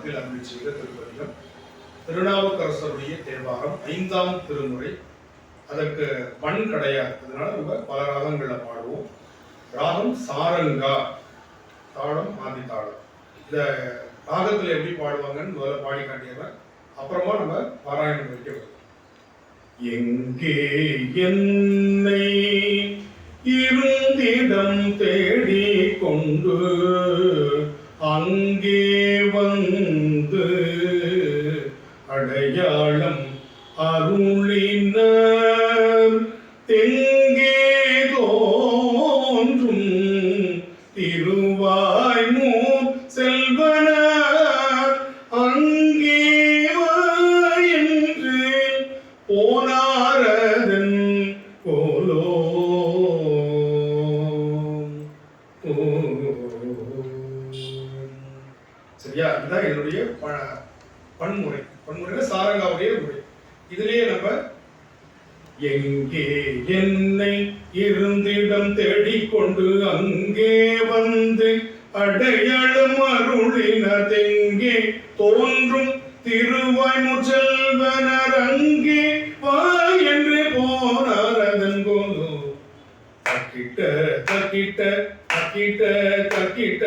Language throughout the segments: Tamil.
தலத்தில் அருள் செய்த திருப்பதிகம் திருநாவுக்கரசருடைய தேவாரம் 5ஆம் திருமுறை. அதற்கு பண் கிடையாது, அதனால நம்ம பல ராகங்களில் பாடுவோம். ராகம் சாரங்கா, தாளம் ஆதி தாளம். இந்த ராகத்தில் எப்படி பாடுவாங்கன்னு முதல்ல பாடி காட்டிடுறேன், அப்புறமா நம்ம பாராயணம் வைக்க வரும். எங்கே என்னை இருந்திடம் தேடி கொண்டு அங்கே வந்து அடையாளம் அருளினர் தெங்கே தோன்றும் திருவாய்மூ செல்வனர் அங்கே என்று போனாரதன் போலோ. சரியா? இதுதான் என்னுடைய பன்முறை. பன்முறை சாரங்காவுடைய முறை. இதுலயே நம்ம எங்கே என்னை இருந்திடம் தேடிக்கொண்டு அங்கே வந்து அடையாளம் அருளினர் தெங்கே தோன்றும் திருவாய்மூ செல்வனர் அங்கே வா என்று போனார் அதன் போதோ. தக்கிட்ட தக்கிட்ட தக்கிட்ட தக்கிட்ட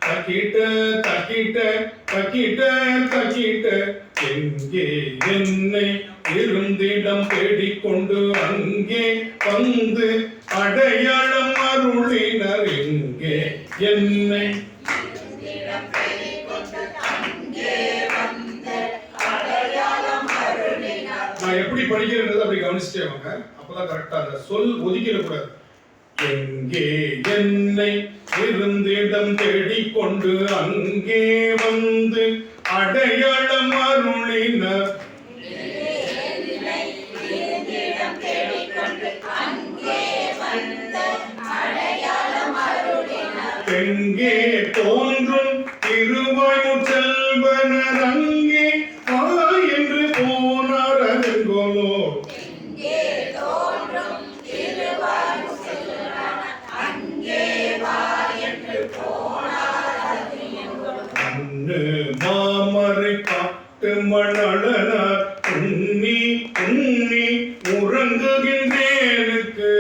தக்கிட்ட தக்கிட்ட தக்கிட்ட தக்கிட்ட எங்கே என்னை இருந்திடம் தேடிக்கொண்டு அங்கே வந்து அடையாளம் அருளினர் எங்கே என்னை. நான் எப்படி படிக்கிறது அப்படி கவனிச்சுட்டே வாங்க, அப்பதான் கரெக்டா அந்த சொல் ஒதுக்கிடக்கூடாது. எங்கே என்னை இருந்திடம் தேடிக்கொண்டு அங்கே வந்து அடையாளம் அருளினர் எங்கே தோன்றும் திருவாய்மூ செல்வனர் அங்கே வா என்று போனார் அதெங்கோலோ. அன்னு மாமரை காட்டு மணலனார் உண்ணி உண்ணி உறங்குகின்றேனுக்கு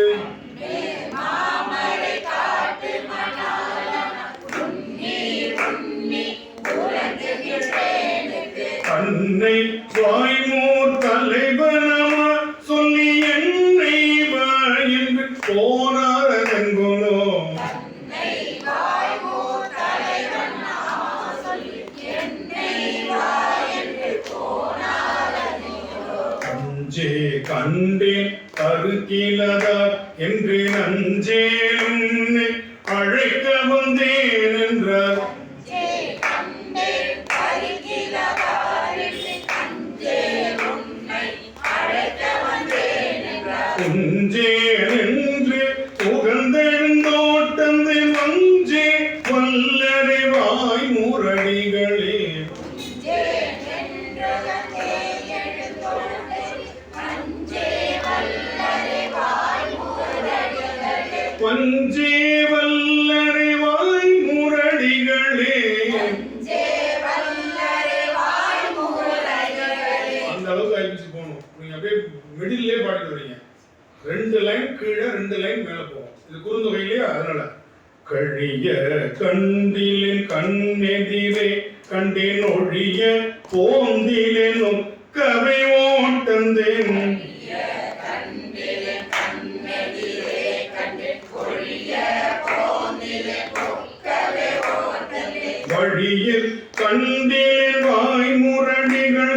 தன்னை வாய்மூர் தலைவனமா சொல்லி என்னை வா என்று போனார் அதெங்கோலோ. அஞ்சே கண்டேன் கருக்கிலதா என்று நஞ்சேலும் அழைக்க வந்தேன் என்றார். குஞ்சே என்று உகந்தெழுந்தோட்டந்து வஞ்சே வல்லரை வாய் முரடிகளே. வஞ்சே வல்லரை வாய் முரடிகளே. அந்த அளவுக்கு ஆயிடுச்சு போகணும். நீங்க அப்படியே மிடில்லே பாடிட்டு வரீங்க. 2 லைன் கீழே 2 லைன் மேல போகும். இது குறுந்தொகையிலே, அதனால கழிய கண்டிலேன் கண்ணெதிரே கண்டேன் ஒழிய போந்திலேன் ஒக்கவை ஓட்டந்தேன். வழியில் கண்டேன் வாய் முரடிகள்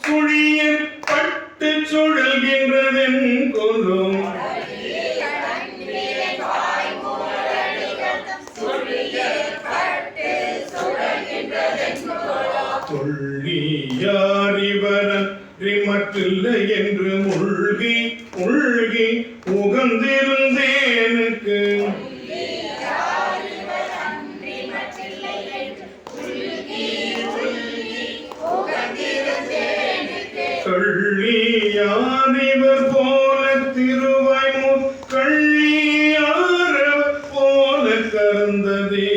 சுழியில் பட்டு சுழல்கின்றதென் கொலும். துள்ளியாரிவரன்றி மற்றில்லை என்று முழ்கி முழ்கி உகந்திருந்தேனுக்கு கள்ளியாரிவர் போல திருவாய்மூ கள்ளியாரவர் போல கறந்ததே.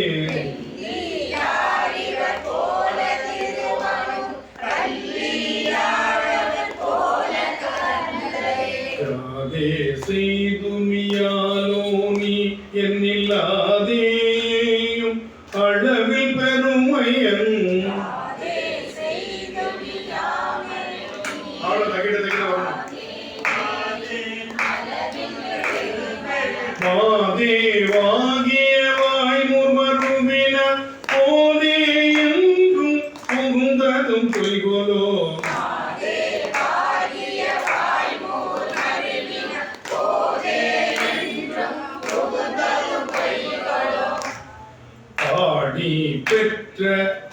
அவ்வளோ தகிட தகிட வரணும். மாதேவாகிய வாய்மூர் மருவின போதே எங்கும் புகுந்ததும் பொய்கோலோ. ஆடி பெற்ற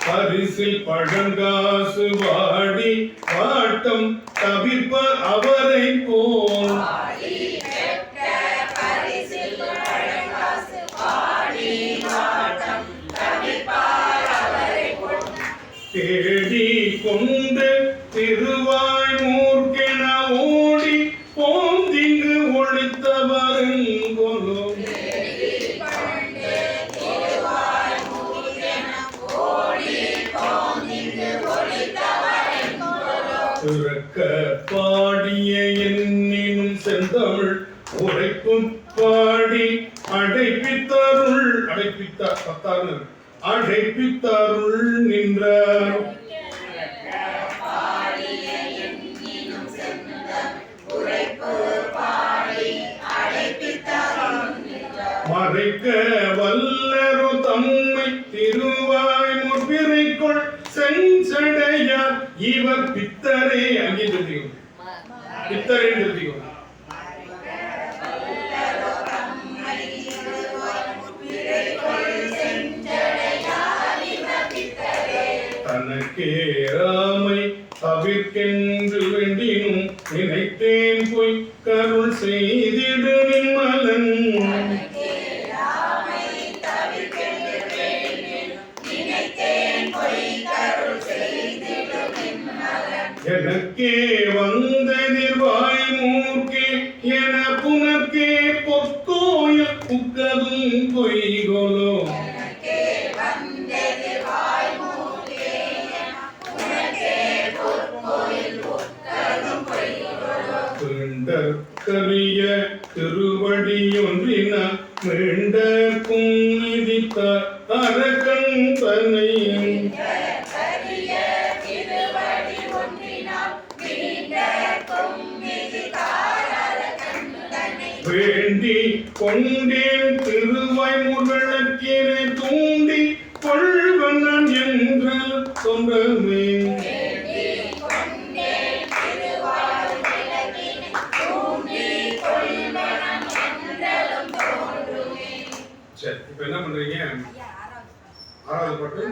பரிசில் பழங்காசு வாடி வாட்டம் தவிர்ப்ப அவரை போல் தேடி கொண்டு திருவாய்மூர்க்கென ஓடி போந்திங்கு ஒழித்தவருங்கொலோ. துறக்க பாடிய எண்ணினும் செந்தமிழ் உரைக்கும் பாடி அடைப்பித்தருள் அடைப்பித்தருள் நின்றார். மறைக்க வல்லரு தம்மை திருவாய்மூர் பிறைக்குள் செஞ்சடையார் இவர் பித்தரே. அங்கே தெரியும் பித்தரே தெரியும். தனக்கேராமை தவிர்க்கென்று வேண்டினும் நினைத்தேன் போய் கருள் செய்திடு நின்மலன். எனக்கே வந்ததிர் வாய்மூர்க்கே என புனர்க்கே பொற்கோயில் புக்கதும் பொய்கொலோ. கரிய திருவடியொன்றின மீண்ட கும்மிதித்த அரகன் தனை வேண்டி கொண்டேன் திருவாய்மூர் விளக்கினை தூண்டி கொள்வனன் என்ற சொந்தமே. சரி, இப்ப என்ன பண்றீங்க? ஆறாவது பாட்டு